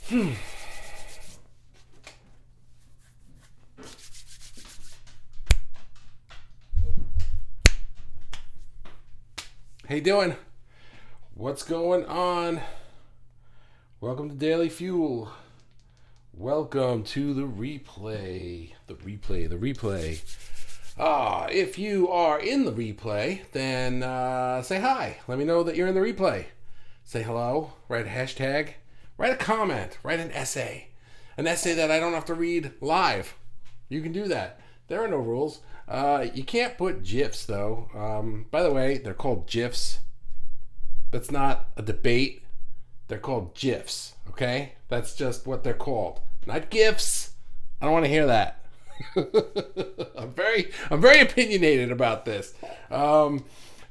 How you doing? What's going on? Welcome to Daily Fuel. Welcome to the replay. The replay. If you are in the replay, then say hi. Let me know that you're in the replay. Say hello. Write a hashtag. Write a comment. Write an essay. An essay that I don't have to read live. You can do that. There are no rules. You can't put GIFs, though. By the way, they're called GIFs. That's not a debate. They're called GIFs, okay? That's just what they're called. Not GIFs. I don't want to hear that. I'm very opinionated about this. So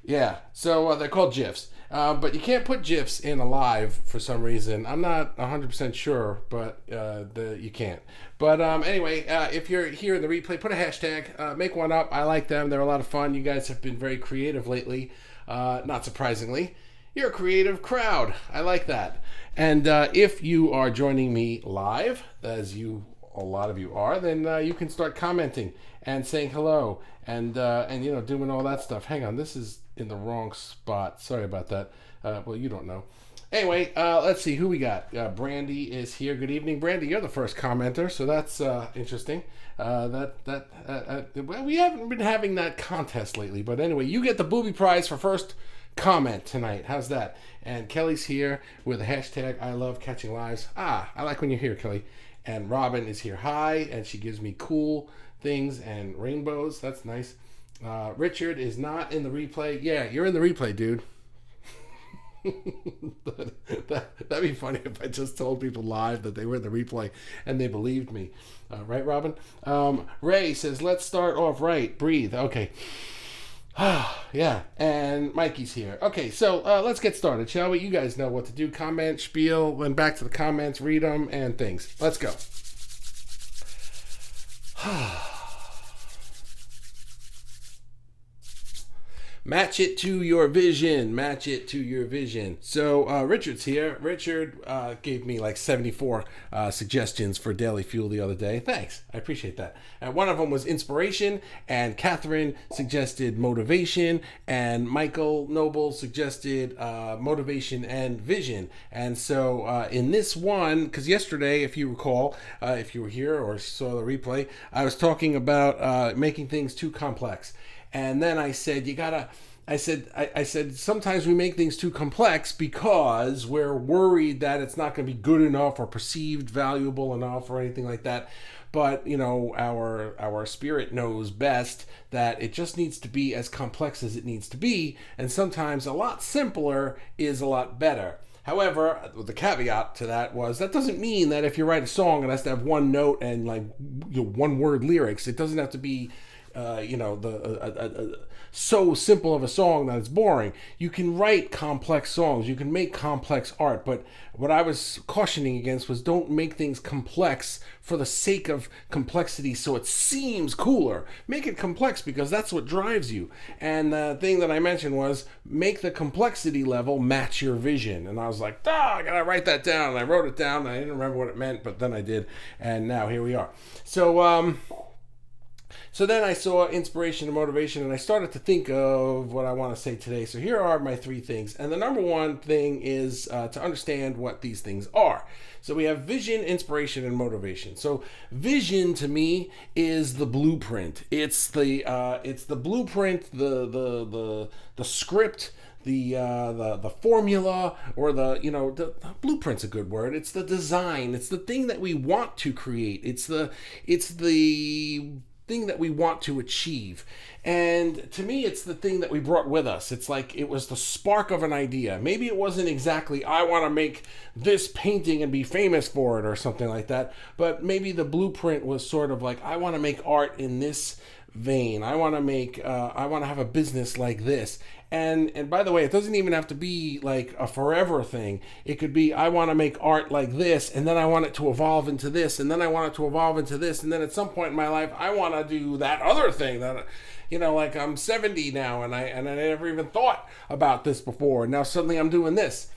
they're called GIFs. But you can't put GIFs in a live for some reason. I'm not 100% sure, but you can't. But anyway, if you're here in the replay, put a hashtag. Make one up. I like them. They're a lot of fun. You guys have been very creative lately. Not surprisingly. You're a creative crowd. I like that. And if you are joining me live, as a lot of you are, then you can start commenting and saying hello and doing all that stuff. Hang on, this is in the wrong spot. Sorry about that. Well, you don't know. Anyway, let's see who we got. Brandy is here. Good evening, Brandy. You're the first commenter, so that's interesting. Well, we haven't been having that contest lately, but anyway, you get the booby prize for first comment tonight. How's that? And Kelly's here with a hashtag I love catching lives. I like when you're here, Kelly. And Robin is here. Hi, and she gives me cool things and rainbows. That's nice. Richard is not in the replay. Yeah, you're in the replay, dude. That'd be funny if I just told people live that they were in the replay and they believed me. Right, Robin? Ray says, let's start off right. Breathe. Okay. Yeah, and Mikey's here. Okay, so let's get started, shall we? You guys know what to do. Comment, spiel, then back to the comments, read them, and things. Let's go. Match it to your vision. Match it to your vision. So Richard's here. Richard gave me like 74 suggestions for Daily Fuel the other day. Thanks. I appreciate that. And one of them was inspiration, and Catherine suggested motivation, and Michael Noble suggested motivation and vision. And so in this one, because yesterday, if you recall, if you were here or saw the replay, I was talking about making things too complex. And then I said, I said, sometimes we make things too complex because we're worried that it's not going to be good enough or perceived valuable enough or anything like that. But, our spirit knows best that it just needs to be as complex as it needs to be. And sometimes a lot simpler is a lot better. However, the caveat to that was that doesn't mean that if you write a song, it has to have one note and one word lyrics. It doesn't have to be so simple of a song that it's boring. You can write complex songs, you can make complex art, but what I was cautioning against was don't make things complex for the sake of complexity so it seems cooler. Make it complex because that's what drives you. And the thing that I mentioned was make the complexity level match your vision. And I was like, I gotta write that down. And I wrote it down, and I didn't remember what it meant, but then I did, and now here we are. So then I saw inspiration and motivation, and I started to think of what I want to say today. So here are my three things. And the number one thing is to understand what these things are. So we have vision, inspiration, and motivation. So vision to me is the blueprint. It's the blueprint, the script, the formula, or the blueprint's a good word. It's the design. It's the thing that we want to create. It's the thing that we want to achieve. And to me, it's the thing that we brought with us. It's like it was the spark of an idea. Maybe it wasn't exactly, I want to make this painting and be famous for it or something like that, but maybe the blueprint was sort of like, I want to make art in this vein. I want to have a business like this. And by the way, it doesn't even have to be like a forever thing. It could be, I want to make art like this, and then I want it to evolve into this, and then I want it to evolve into this, and then at some point in my life, I want to do that other thing that, like I'm 70 now, and I never even thought about this before, and now suddenly I'm doing this.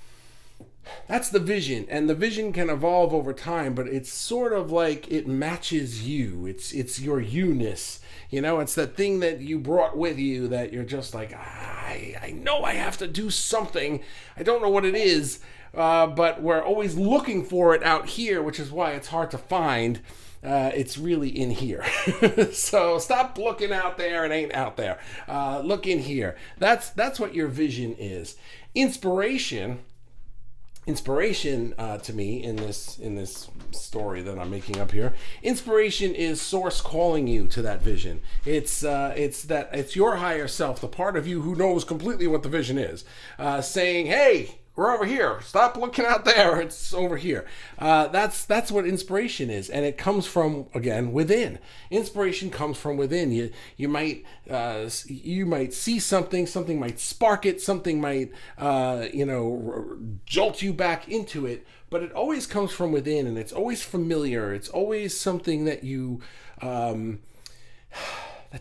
That's the vision, and the vision can evolve over time, but it's sort of like it matches you. It's your you-ness. It's that thing that you brought with you that you're just like, I know I have to do something. I don't know what it is, but we're always looking for it out here, which is why it's hard to find. It's really in here. So stop looking out there. It ain't out there. Look in here. That's what your vision is. Inspiration to me in this story that I'm making up here. Inspiration is source calling you to that vision. It's your higher self, the part of you who knows completely what the vision is, saying, "Hey, we're over here. Stop looking out there. It's over here." That's what inspiration is, and it comes from, again, within. Inspiration comes from within. You might see something might spark it, something might jolt you back into it, but it always comes from within, and it's always familiar. It's always something that you that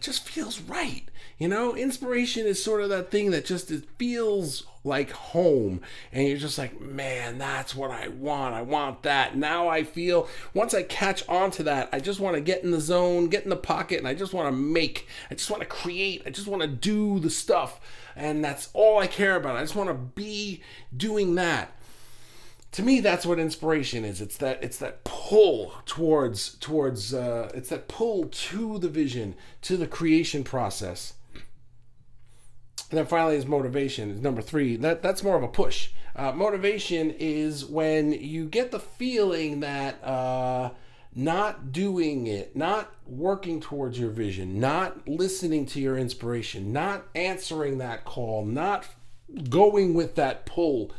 just feels right. Inspiration is sort of that thing that just it feels like home, and you're just like, man, that's what I want. I want that. Now I feel, once I catch on to that, I just want to get in the zone, get in the pocket, and I just want to make, I just want to create, I just want to do the stuff, and that's all I care about. I just want to be doing that. To me, that's what inspiration is. It's that pull towards it's that pull to the vision, to the creation process. And then finally is motivation, is number 3. That's more of a push. Motivation is when you get the feeling that not doing it, not working towards your vision, not listening to your inspiration, not answering that call, not going with that pull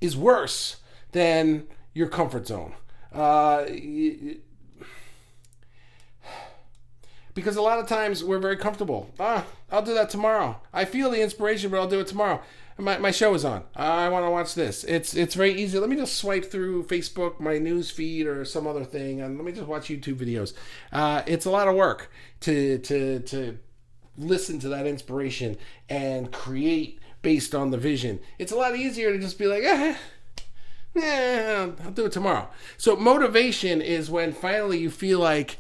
is worse than your comfort zone. Because a lot of times we're very comfortable. I'll do that tomorrow. I feel the inspiration, but I'll do it tomorrow. My show is on. I want to watch this. It's very easy. Let me just swipe through Facebook, my news feed, or some other thing, and let me just watch YouTube videos. It's a lot of work to listen to that inspiration and create based on the vision. It's a lot easier to just be like, I'll do it tomorrow. So motivation is when finally you feel like,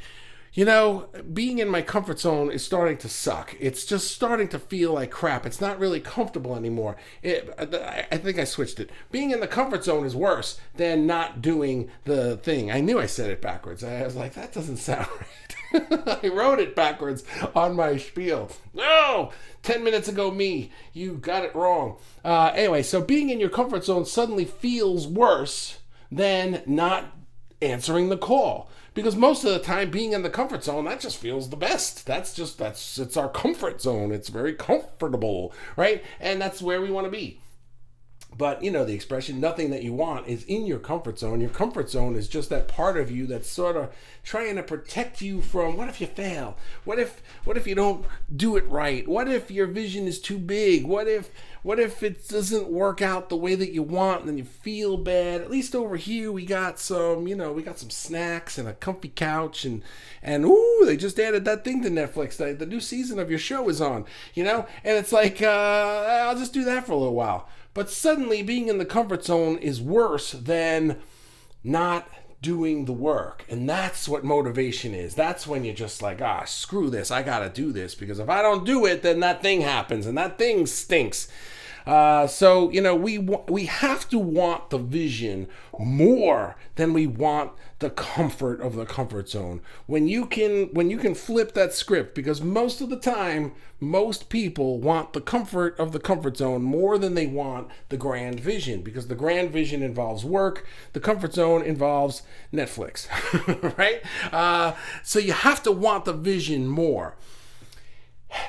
being in my comfort zone is starting to suck. It's just starting to feel like crap. It's not really comfortable anymore. I think I switched it. Being in the comfort zone is worse than not doing the thing. I knew I said it backwards. I was like, that doesn't sound right. I wrote it backwards on my spiel. No! 10 minutes ago, me. You got it wrong. Anyway, so being in your comfort zone suddenly feels worse than not answering the call. Because most of the time, being in the comfort zone, that just feels the best. It's our comfort zone. It's very comfortable, right? And that's where we want to be. But, the expression, nothing that you want is in your comfort zone. Your comfort zone is just that part of you that's sort of trying to protect you from, what if you fail? What if you don't do it right? What if your vision is too big? What if it doesn't work out the way that you want and then you feel bad? At least over here we got some snacks and a comfy couch and ooh, they just added that thing to Netflix. The new season of your show is on, and it's like, I'll just do that for a little while. But suddenly being in the comfort zone is worse than not doing the work. And that's what motivation is. That's when you're just like, screw this. I got to do this, because if I don't do it, then that thing happens and that thing stinks. So we have to want the vision more than we want the comfort of the comfort zone. When you can flip that script, because most of the time, most people want the comfort of the comfort zone more than they want the grand vision, because the grand vision involves work, the comfort zone involves Netflix, right? So you have to want the vision more.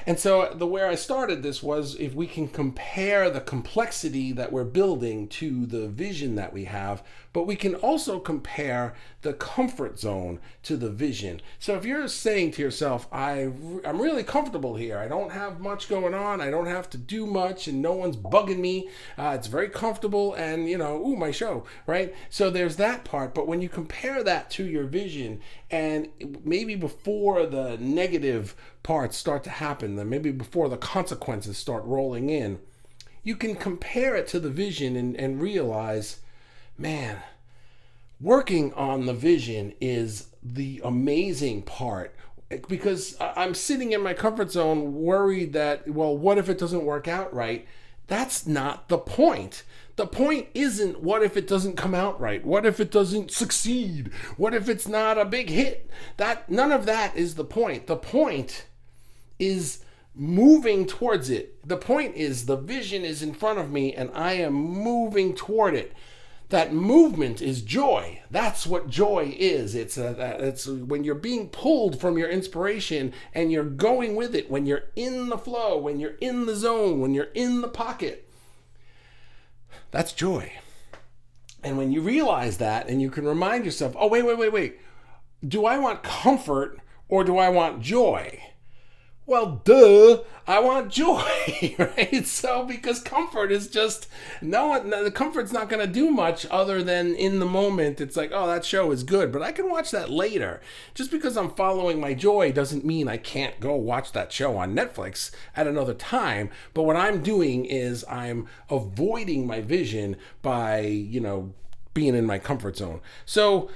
And so where I started this was, if we can compare the complexity that we're building to the vision that we have, but we can also compare the comfort zone to the vision. So if you're saying to yourself, I'm really comfortable here, I don't have much going on, I don't have to do much, and no one's bugging me, it's very comfortable, and my show, right? So there's that part. But when you compare that to your vision, and maybe before the negative parts start to happen, then maybe before the consequences start rolling in, you can compare it to the vision and realize, man, working on the vision is the amazing part, because I'm sitting in my comfort zone worried that, well, what if it doesn't work out right? That's not the point. The point isn't what if it doesn't come out right? What if it doesn't succeed? What if it's not a big hit? None of that is the point. The point is moving towards it. The point is the vision is in front of me and I am moving toward it. That movement is joy. That's what joy is. It's when you're being pulled from your inspiration and you're going with it, when you're in the flow, when you're in the zone, when you're in the pocket. That's joy. And when you realize that and you can remind yourself, oh, wait. Do I want comfort or do I want joy? Well, duh, I want joy, right? So, because comfort is just, the comfort's not going to do much other than in the moment. It's like, oh, that show is good, but I can watch that later. Just because I'm following my joy doesn't mean I can't go watch that show on Netflix at another time. But what I'm doing is I'm avoiding my vision by, being in my comfort zone. So,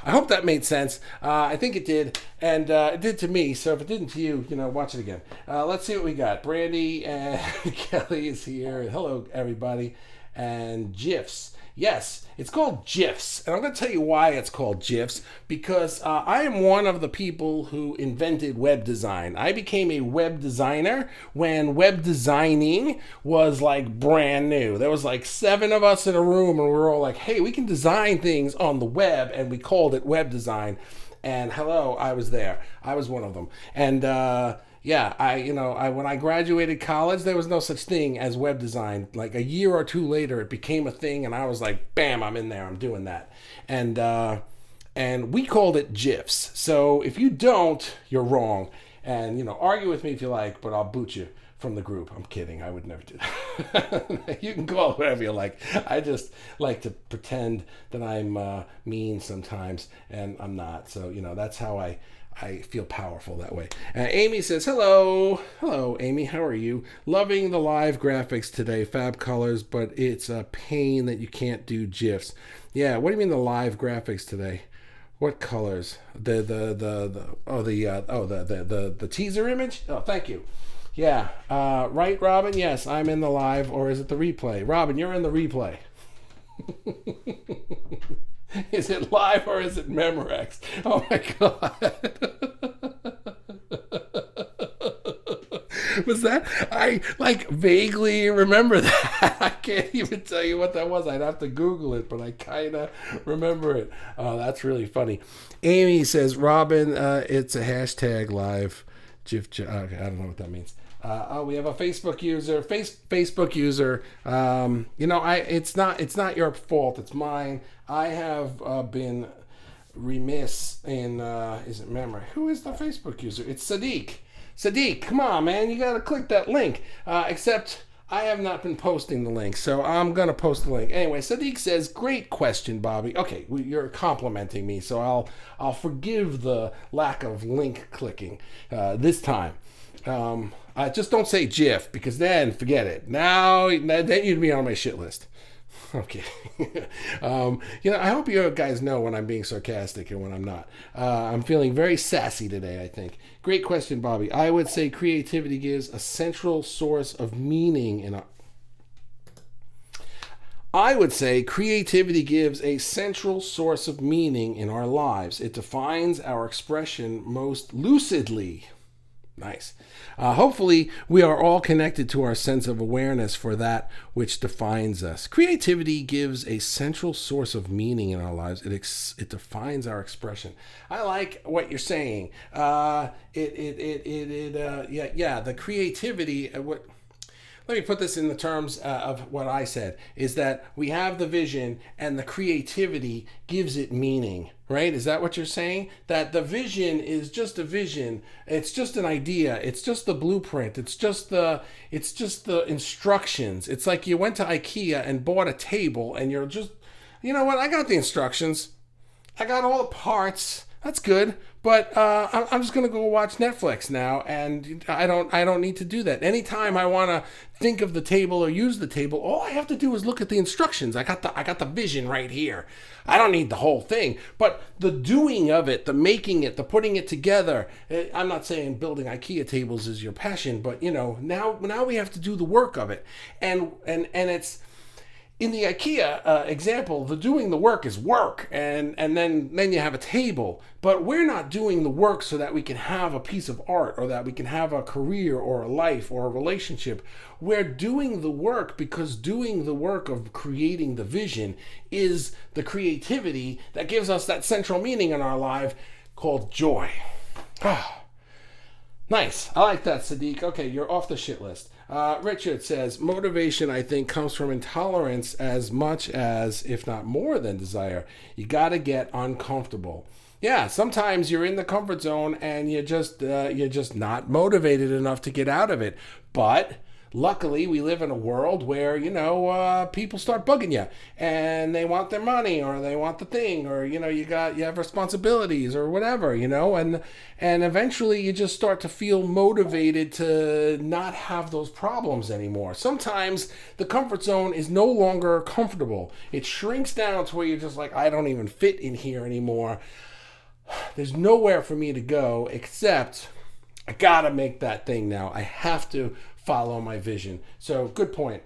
I hope that made sense. I think it did, and it did to me. So if it didn't to you, watch it again. Let's see what we got. Brandy and Kelly is here. Hello, everybody. And GIFs. Yes, it's called GIFs. And I'm going to tell you why it's called GIFs. Because I am one of the people who invented web design. I became a web designer when web designing was like brand new. There was like 7 of us in a room and we were all like, hey, we can design things on the web. And we called it web design. And hello, I was there. I was one of them. And when I graduated college, there was no such thing as web design. Like a year or 2 later, it became a thing, and I was like, bam, I'm in there, I'm doing that. And we called it GIFs. So if you don't, you're wrong. And, argue with me if you like, but I'll boot you from the group. I'm kidding. I would never do that. You can call it whatever you like. I just like to pretend that I'm mean sometimes, and I'm not. So, that's how I feel powerful that way. Amy says, hello. Hello, Amy. How are you? Loving the live graphics today. Fab colors, but it's a pain that you can't do GIFs. Yeah, what do you mean the live graphics today? What colors? The teaser image? Oh, thank you. Yeah. Right, Robin? Yes, I'm in the live, or is it the replay? Robin, you're in the replay. Is it live or is it Memorex? Oh my God. Was that? I vaguely remember that. I can't even tell you what that was. I'd have to Google it, but I kind of remember it. Oh, that's really funny. Amy says, Robin, it's a hashtag live. GIF. Okay, I don't know what that means. We have a Facebook user. Facebook user. It's not your fault. It's mine. I have been remiss in. Is it memory? Who is the Facebook user? It's Sadiq. Sadiq, come on, man! You gotta click that link. Except I have not been posting the link, so I'm gonna post the link anyway. Sadiq says, "Great question, Bobby." Okay, you're complimenting me, so I'll forgive the lack of link clicking this time. Just don't say GIF, because then forget it. Now then you'd be on my shit list. Okay. I hope you guys know when I'm being sarcastic and when I'm not. I'm feeling very sassy today, I think. Great question, Bobby. I would say creativity gives a central source of meaning in our... I would say creativity gives a central source of meaning in our lives. It defines our expression most lucidly. Nice. Hopefully, we are all connected to our sense of awareness for that which defines us. Creativity gives a central source of meaning in our lives. It defines our expression. I like what you're saying. The creativity. Let me put this in the terms of what I said, is that we have the vision and the creativity gives it meaning, right? Is that what you're saying? That the vision is just a vision. It's just an idea. It's just the blueprint. It's just the instructions. It's like you went to IKEA and bought a table and you're just, you know what? I got the instructions. I got all the parts. That's good, but I'm just gonna go watch Netflix now, and I don't need to do that. Anytime I want to think of the table or use the table, all I have to do is look at the instructions. I got the vision right here. I don't need the whole thing, but the doing of it, the making it, the putting it together. I'm not saying building IKEA tables is your passion, but now we have to do the work of it, and it's. In the IKEA example, the doing the work is work, and then you have a table. But we're not doing the work so that we can have a piece of art, or that we can have a career or a life or a relationship. We're doing the work because doing the work of creating the vision is the creativity that gives us that central meaning in our life called joy. Nice. I like that, Sadiq. Okay, you're off the shit list. Richard says, motivation, I think, comes from intolerance as much as, if not more than desire. You got to get uncomfortable. Yeah, sometimes you're in the comfort zone and you're just not motivated enough to get out of it. But luckily, we live in a world where, people start bugging you and they want their money, or they want the thing, or, you have responsibilities or whatever, and eventually you just start to feel motivated to not have those problems anymore. Sometimes the comfort zone is no longer comfortable. It shrinks down to where you're just like, I don't even fit in here anymore. There's nowhere for me to go except I gotta make that thing now. I have to follow my vision. So good point,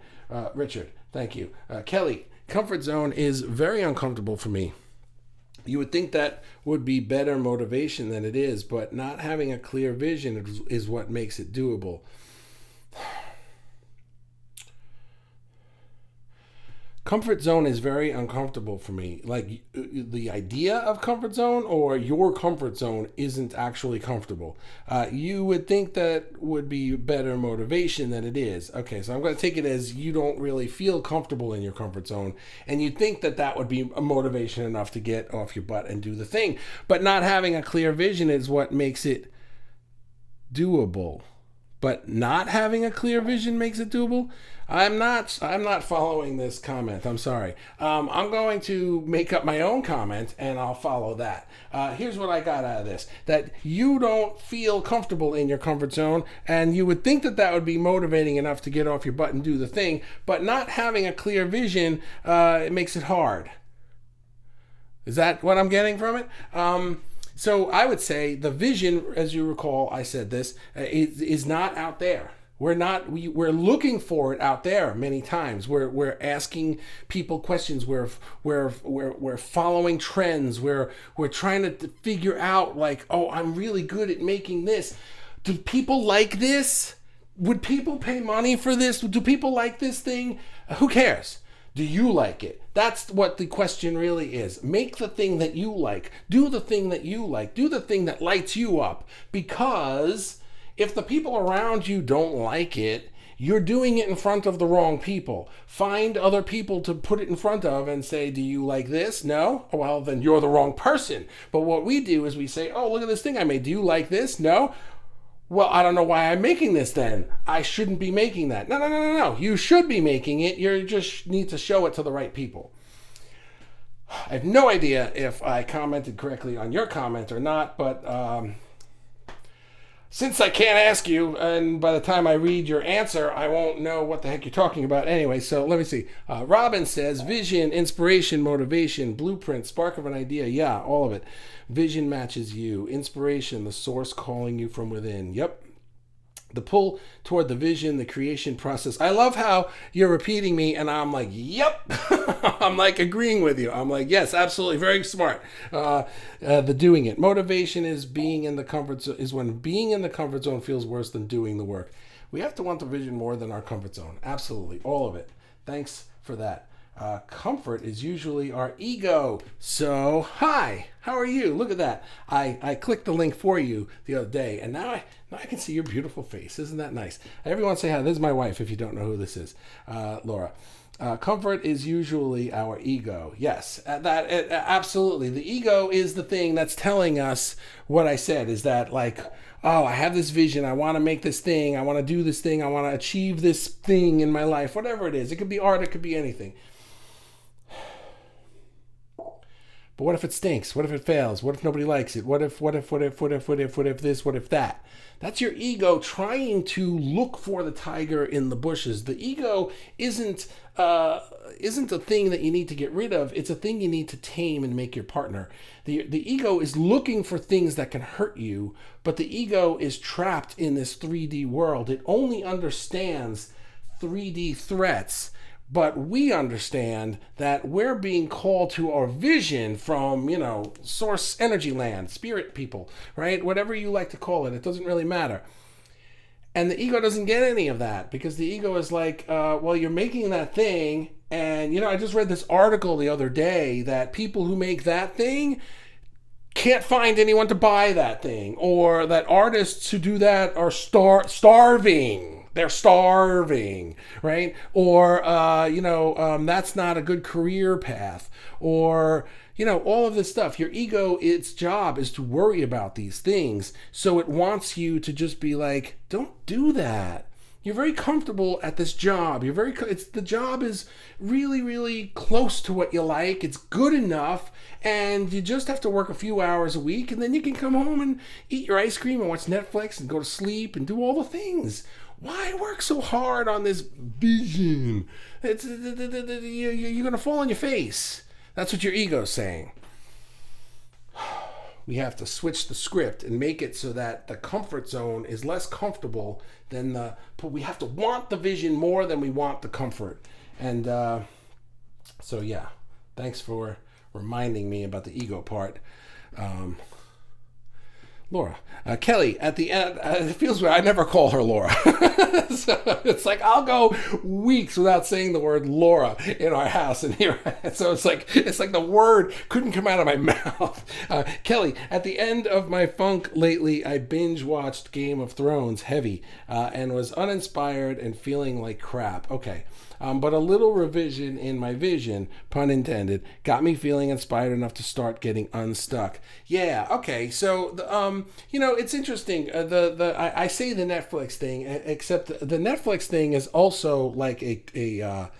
Richard. Thank you. Kelly, comfort zone is very uncomfortable for me. You would think that would be better motivation than it is, but not having a clear vision is what makes it doable. Comfort zone is very uncomfortable for me. Like the idea of comfort zone, or your comfort zone isn't actually comfortable. You would think that would be better motivation than it is. Okay, so I'm going to take it as you don't really feel comfortable in your comfort zone, and you think that would be a motivation enough to get off your butt and do the thing. But not having a clear vision is what makes it doable. But not having a clear vision makes it doable? I'm not following this comment. I'm sorry. I'm going to make up my own comment and I'll follow that. Here's what I got out of this. That you don't feel comfortable in your comfort zone, and you would think that would be motivating enough to get off your butt and do the thing, but not having a clear vision, it makes it hard. Is that what I'm getting from it? So I would say the vision, as you recall, I said this, is not out there. We're looking for it out there many times. We're asking people questions. We're following trends. We're trying to figure out, like, oh, I'm really good at making this. Do people like this? Would people pay money for this? Do people like this thing? Who cares? Do you like it? That's what the question really is. Make the thing that you like. Do the thing that you like. Do the thing that lights you up. Because if the people around you don't like it, you're doing it in front of the wrong people. Find other people to put it in front of and say, do you like this? No? Well, then you're the wrong person. But what we do is we say, oh, look at this thing I made. Do you like this? No? Well, I don't know why I'm making this then. I shouldn't be making that. No. You should be making it. You just need to show it to the right people. I have no idea if I commented correctly on your comment or not, but since I can't ask you, and by the time I read your answer, I won't know what the heck you're talking about anyway, so let me see. Robin says, vision, inspiration, motivation, blueprint, spark of an idea. Yeah, all of it. Vision matches you. Inspiration, the source calling you from within. Yep. The pull toward the vision, the creation process. I love how you're repeating me and I'm like, yep. I'm like agreeing with you. I'm like, yes, absolutely. Very smart. The doing it. Motivation is being in the comfort zone, is when being in the comfort zone feels worse than doing the work. We have to want the vision more than our comfort zone. Absolutely. All of it. Thanks for that. Comfort is usually our ego. So, hi, how are you? Look at that. I clicked the link for you the other day, and now I can see your beautiful face. Isn't that nice? Everyone say hi. This is my wife, if you don't know who this is, Laura. Comfort is usually our ego. Yes, absolutely. The ego is the thing that's telling us what I said, is that, like, oh, I have this vision. I want to make this thing. I want to do this thing. I want to achieve this thing in my life, whatever it is. It could be art. It could be anything. But what if it stinks? What if it fails? What if nobody likes it? What if this? What if that? That's your ego trying to look for the tiger in the bushes. The ego isn't a thing that you need to get rid of. It's a thing you need to tame and make your partner. The ego is looking for things that can hurt you, but the ego is trapped in this 3D world. It only understands 3D threats. But we understand that we're being called to our vision from, source energy land, spirit people, right? Whatever you like to call it, it doesn't really matter. And the ego doesn't get any of that because the ego is like, well, you're making that thing. And, I just read this article the other day that people who make that thing can't find anyone to buy that thing, or that artists who do that are starving. They're starving, right? Or, that's not a good career path. Or, all of this stuff. Your ego, its job is to worry about these things. So it wants you to just be like, don't do that. You're very comfortable at this job. The job is really, really close to what you like. It's good enough. And you just have to work a few hours a week. And then you can come home and eat your ice cream and watch Netflix and go to sleep and do all the things. Why work so hard on this vision? You're going to fall on your face. That's what your ego's saying. We have to switch the script and make it so that the comfort zone is less comfortable than but we have to want the vision more than we want the comfort. And so, yeah, thanks for reminding me about the ego part. Laura. Kelly, at the end, it feels weird. I never call her Laura. So it's like I'll go weeks without saying the word Laura in our house. And here, so it's like the word couldn't come out of my mouth. Kelly, at the end of my funk lately, I binge watched Game of Thrones heavy and was uninspired and feeling like crap. Okay. But a little revision in my vision, pun intended, got me feeling inspired enough to start getting unstuck. Yeah, okay. So, it's interesting. I say the Netflix thing, except the Netflix thing is also like a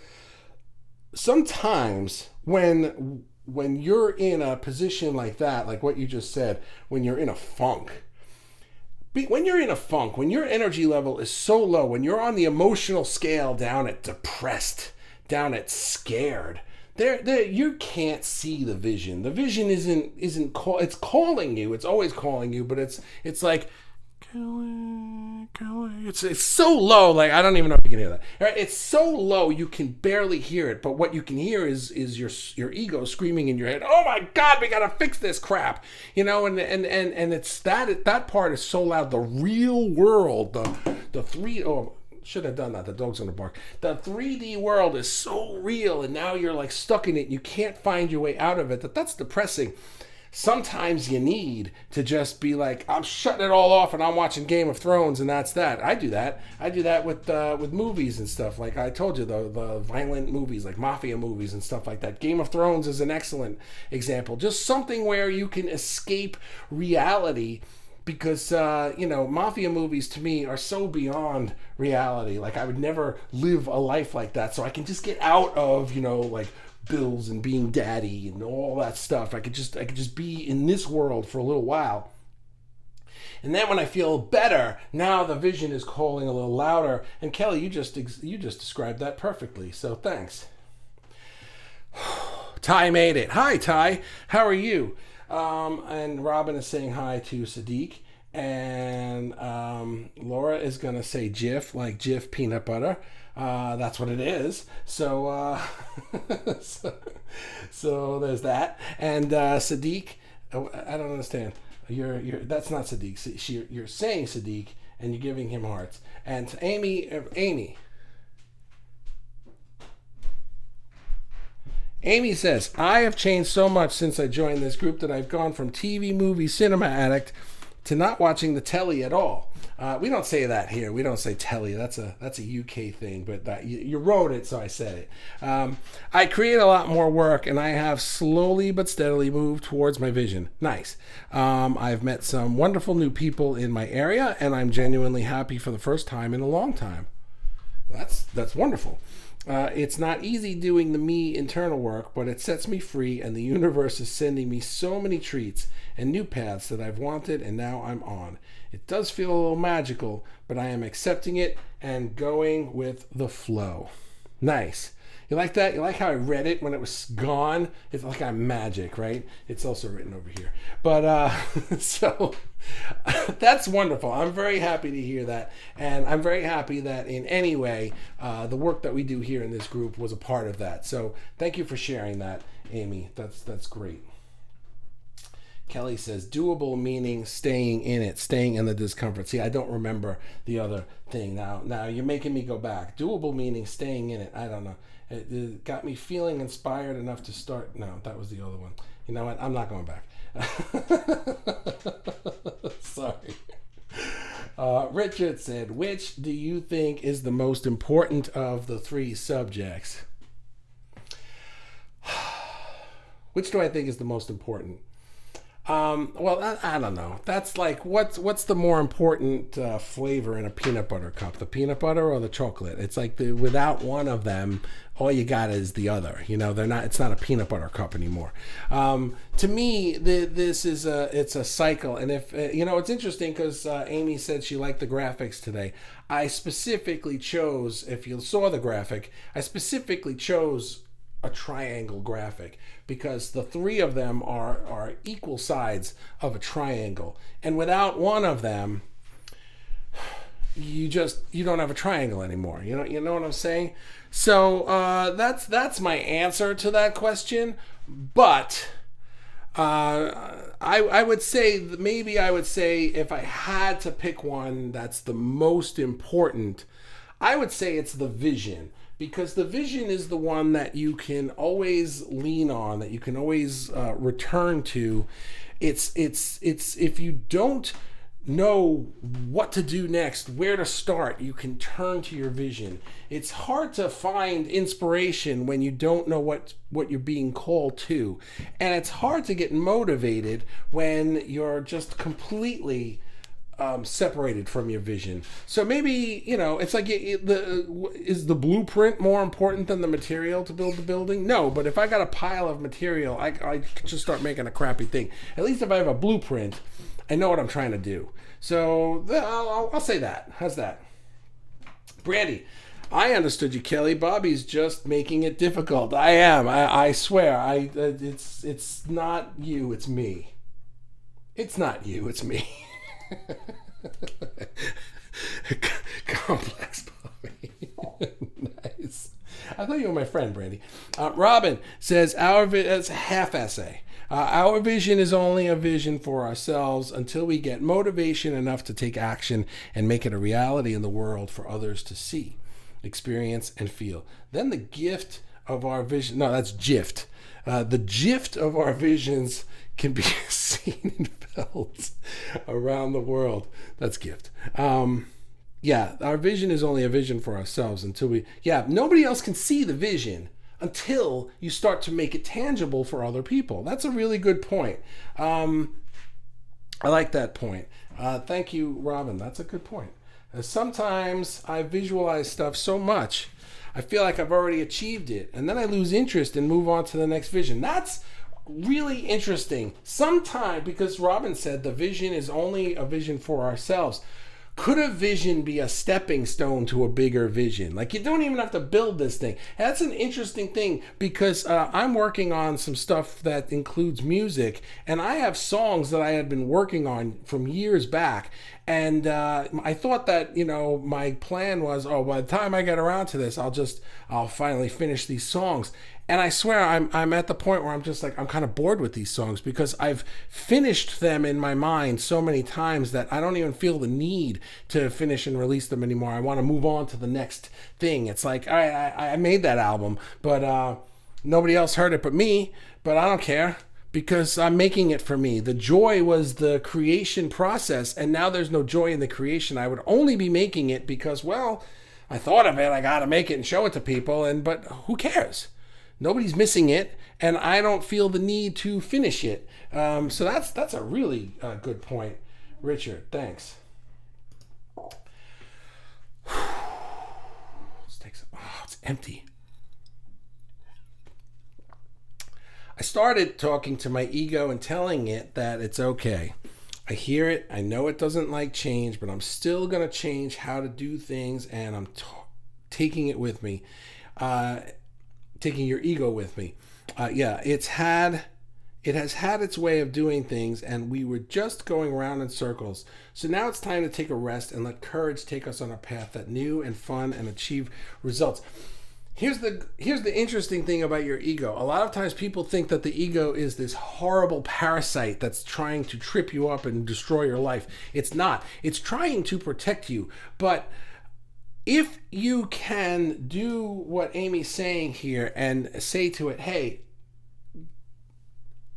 sometimes when you're in a position like that, like what you just said, when you're in a funk. When you're in a funk, when your energy level is so low, when you're on the emotional scale down at depressed, down at scared, you can't see the vision. The vision it's calling you. It's always calling you, but it's like, it's so low, like I don't even know if you can hear that. Right? It's so low you can barely hear it, but what you can hear is your ego screaming in your head, "Oh my God, we gotta fix this crap," and it's that part is so loud. The real world, should have done that. The dog's gonna bark. The 3D world is so real, and now you're like stuck in it. You can't find your way out of it. That's depressing. Sometimes you need to just be like, I'm shutting it all off and I'm watching Game of Thrones and that's that. I do that. with movies and stuff. Like I told you, the violent movies, like mafia movies and stuff like that. Game of Thrones is an excellent example. Just something where you can escape reality because, mafia movies to me are so beyond reality. Like I would never live a life like that. So I can just get out of, like, bills and being daddy and all that stuff. I could just be in this world for a little while. And then when I feel better, now the vision is calling a little louder. And Kelly, you just described that perfectly. So thanks. Ty made it. Hi, Ty. How are you? And Robin is saying hi to Sadiq. And Laura is going to say Jif, like Jif peanut butter. That's what it is. So, so there's that. And Sadiq, I don't understand. That's not Sadiq. You're saying Sadiq, and you're giving him hearts. And Amy says, I have changed so much since I joined this group that I've gone from TV, movie, cinema addict to not watching the telly at all. We don't say that here. We don't say telly. That's a UK thing, but you wrote it, so I said it. I create a lot more work, and I have slowly but steadily moved towards my vision. Nice. I've met some wonderful new people in my area, and I'm genuinely happy for the first time in a long time. That's wonderful. It's not easy doing the me internal work, but it sets me free, and the universe is sending me so many treats and new paths that I've wanted, and now I'm on. It does feel a little magical, but I am accepting it and going with the flow. Nice. You like that? You like how I read it when it was gone? It's like I'm magic, right? It's also written over here. But so that's wonderful. I'm very happy to hear that. And I'm very happy that in any way, the work that we do here in this group was a part of that. So thank you for sharing that, Amy. That's great. Kelly says, doable meaning staying in it, staying in the discomfort. See, I don't remember the other thing. Now you're making me go back. Doable meaning staying in it. I don't know. It got me feeling inspired enough to start. No, that was the other one. You know what? I'm not going back. Sorry. Richard said, which do you think is the most important of the three subjects? Which do I think is the most important? Well, I don't know. That's like, what's the more important flavor in a peanut butter cup? The peanut butter or the chocolate? It's like without one of them, all you got is the other. You know, it's not a peanut butter cup anymore. To me, it's a cycle. And if, it's interesting because Amy said she liked the graphics today. I specifically chose, if you saw the graphic, I specifically chose a triangle graphic because the three of them are equal sides of a triangle, and without one of them you don't have a triangle anymore. You know what I'm saying? So that's my answer to that question. But I would say if I had to pick one that's the most important, I would say it's the vision. Because the vision is the one that you can always lean on, that you can always return to. It's if you don't know what to do next, where to start, you can turn to your vision. It's hard to find inspiration when you don't know what you're being called to. And it's hard to get motivated when you're just completely separated from your vision. So maybe, it's like, is the blueprint more important than the material to build the building? No, but if I got a pile of material, I could just start making a crappy thing. At least if I have a blueprint, I know what I'm trying to do. So I'll say that. How's that? Brandy, I understood you, Kelly. Bobby's just making it difficult. I am. I swear. It's not you. It's me. It's not you. It's me. Complex Bobby. Nice. I thought you were my friend, Brandy. Robin says, it's a half essay. Our vision is only a vision for ourselves until we get motivation enough to take action and make it a reality in the world for others to see, experience, and feel. Then the gift of our vision, no, that's gift. The gift of our visions can be seen and felt around the world. That's gift. Our vision is only a vision for ourselves until nobody else can see the vision until you start to make it tangible for other people. That's a really good point. I like that point. Thank you, Robin. That's a good point. Sometimes I visualize stuff so much, I feel like I've already achieved it, and then I lose interest and move on to the next vision. That's really interesting. Sometimes, because Robin said the vision is only a vision for ourselves, could a vision be a stepping stone to a bigger vision? Like, you don't even have to build this thing. That's an interesting thing because I'm working on some stuff that includes music, and I have songs that I had been working on from years back. And I thought that, my plan was, by the time I get around to this, I'll finally finish these songs. And I swear I'm at the point where I'm just like, I'm kind of bored with these songs because I've finished them in my mind so many times that I don't even feel the need to finish and release them anymore. I want to move on to the next thing. It's like, all right, I made that album, but nobody else heard it but me, but I don't care because I'm making it for me. The joy was the creation process, and now there's no joy in the creation. I would only be making it because, I thought of it, I got to make it and show it to people, but who cares? Nobody's missing it, and I don't feel the need to finish it. So that's a really good point, Richard. Thanks. Let's take some. Oh, it's empty. I started talking to my ego and telling it that it's okay. I hear it. I know it doesn't like change, but I'm still going to change how to do things, and I'm taking it with me, taking your ego with me. Yeah, it has had its way of doing things, and we were just going around in circles. So now it's time to take a rest and let courage take us on a path that new and fun and achieve results. Here's the interesting thing about your ego. A lot of times people think that the ego is this horrible parasite that's trying to trip you up and destroy your life. It's not. It's trying to protect you. But if you can do what Amy's saying here and say to it, hey,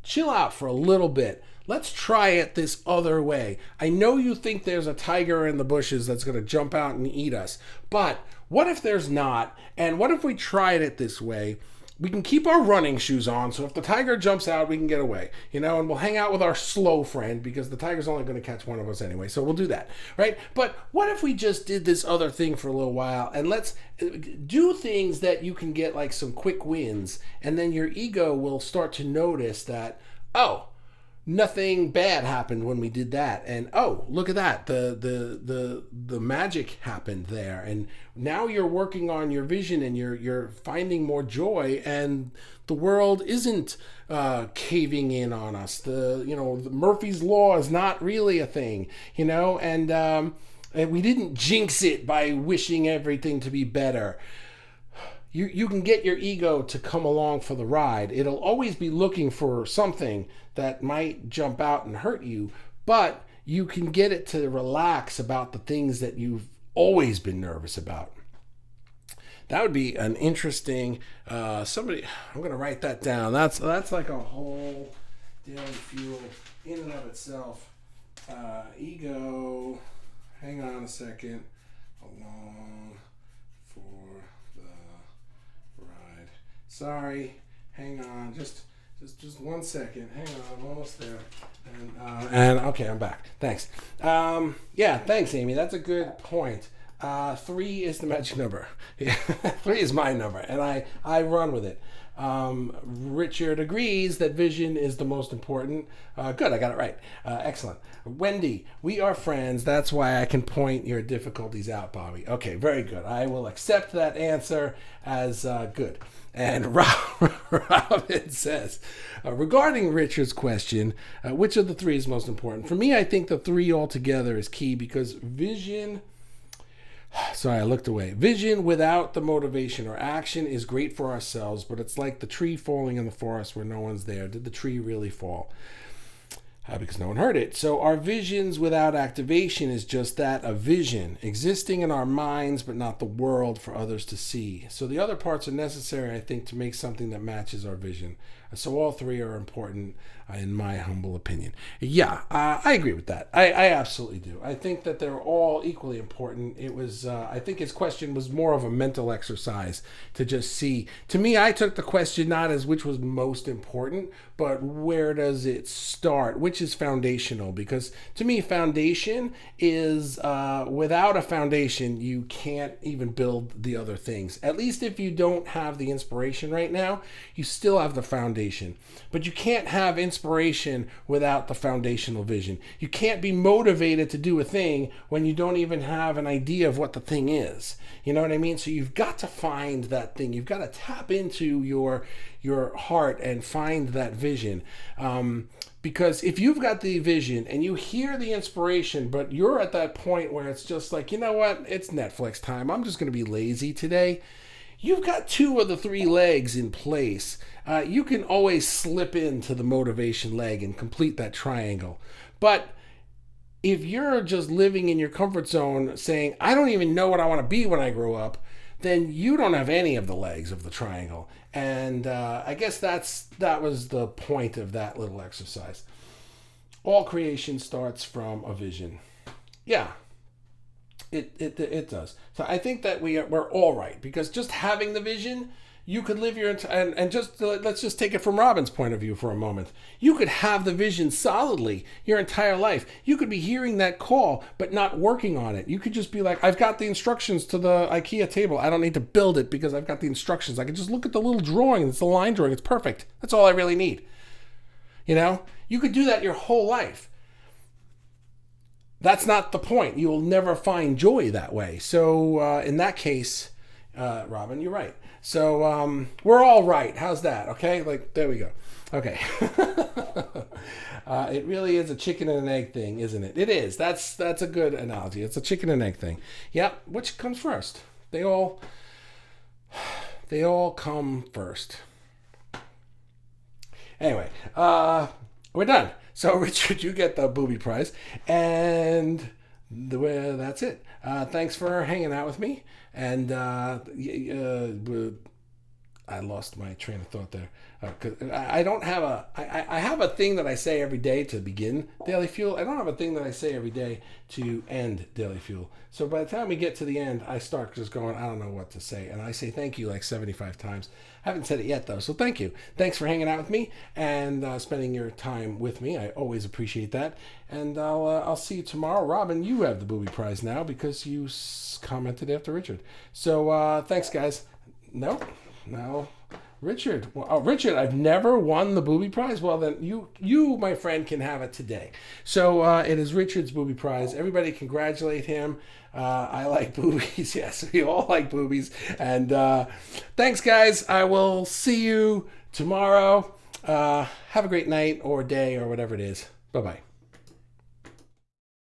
chill out for a little bit. Let's try it this other way. I know you think there's a tiger in the bushes that's going to jump out and eat us, but what if there's not? And what if we tried it this way? We can keep our running shoes on, so if the tiger jumps out, we can get away, and we'll hang out with our slow friend because the tiger's only going to catch one of us anyway, so we'll do that, right? But what if we just did this other thing for a little while, and let's do things that you can get like some quick wins, and then your ego will start to notice that, oh, nothing bad happened when we did that, and oh, look at that, the magic happened there, and now you're working on your vision and you're finding more joy, and the world isn't caving in on us. The Murphy's Law is not really a thing, and we didn't jinx it by wishing everything to be better. You can get your ego to come along for the ride. It'll always be looking for something that might jump out and hurt you, but you can get it to relax about the things that you've always been nervous about. That would be an interesting, I'm going to write that down. That's like a whole daily fuel in and of itself. Ego, hang on a second, along for the ride. Sorry, hang on, just 1 second. Hang on, I'm almost there. And okay, I'm back. Thanks. Yeah, thanks, Amy. That's a good point. 3 is the magic number. 3 is my number, and I run with it. Richard agrees that vision is the most important. Good, I got it right. Excellent. Wendy, we are friends. That's why I can point your difficulties out, Bobby. Okay, very good. I will accept that answer as good. And Robin says, regarding Richard's question, which of the 3 is most important? For me, I think the 3 altogether is key because vision... Sorry, I looked away. Vision without the motivation or action is great for ourselves, but it's like the tree falling in the forest where no one's there. Did the tree really fall? Because no one heard it. So our visions without activation is just that, a vision, existing in our minds, but not the world for others to see. So the other parts are necessary, I think, to make something that matches our vision. So all 3 are important, in my humble opinion. Yeah, I agree with that. I absolutely do. I think that they're all equally important. It was, I think his question was more of a mental exercise to just see. To me, I took the question not as which was most important, but where does it start? Which is foundational? Because to me, foundation is, without a foundation, you can't even build the other things. At least if you don't have the inspiration right now, you still have the foundation. But you can't have inspiration without the foundational vision. You can't be motivated to do a thing when you don't even have an idea of what the thing is. You know what I mean? So you've got to find that thing. You've got to tap into your heart and find that vision. Because if you've got the vision and you hear the inspiration, but you're at that point where it's just like, you know what? It's Netflix time. I'm just going to be lazy today. You've got 2 of the 3 legs in place. You can always slip into the motivation leg and complete that triangle. But if you're just living in your comfort zone saying, I don't even know what I want to be when I grow up, then you don't have any of the legs of the triangle. And I guess that was the point of that little exercise. All creation starts from a vision. Yeah. It does. So I think that we're all right, because just having the vision, You could live your and just let's just take it from Robin's point of view for a moment. You could have the vision solidly your entire life. You could be hearing that call but not working on it. You could just be like, I've got the instructions to the IKEA table. I don't need to build it because I've got the instructions. I can just look at the little drawing. It's the line drawing. It's perfect. That's all I really need. You know, you could do that your whole life. That's not the point. You will never find joy that way. So in that case, Robin, you're right. So we're all right. How's that? Okay, like there we go. Okay. It really is a chicken and an egg thing, isn't it? It is. That's a good analogy. It's a chicken and egg thing. Yep. Which comes first? They all come first. Anyway, we're done. So Richard, you get the booby prize, and that's it. Thanks for hanging out with me. And I lost my train of thought there. 'Cause I don't have I have a thing that I say every day to begin Daily Fuel. I don't have a thing that I say every day to end Daily Fuel. So by the time we get to the end, I start just going, I don't know what to say. And I say thank you like 75 times. I haven't said it yet, though. So thank you. Thanks for hanging out with me and spending your time with me. I always appreciate that. And I'll see you tomorrow. Robin, you have the booby prize now because you commented after Richard. So thanks, guys. No. Richard. Well, Richard, I've never won the booby prize. Well, then you, my friend, can have it today. So it is Richard's booby prize. Everybody congratulate him. I like boobies. Yes, we all like boobies. And thanks, guys. I will see you tomorrow. Have a great night or day or whatever it is. Bye-bye.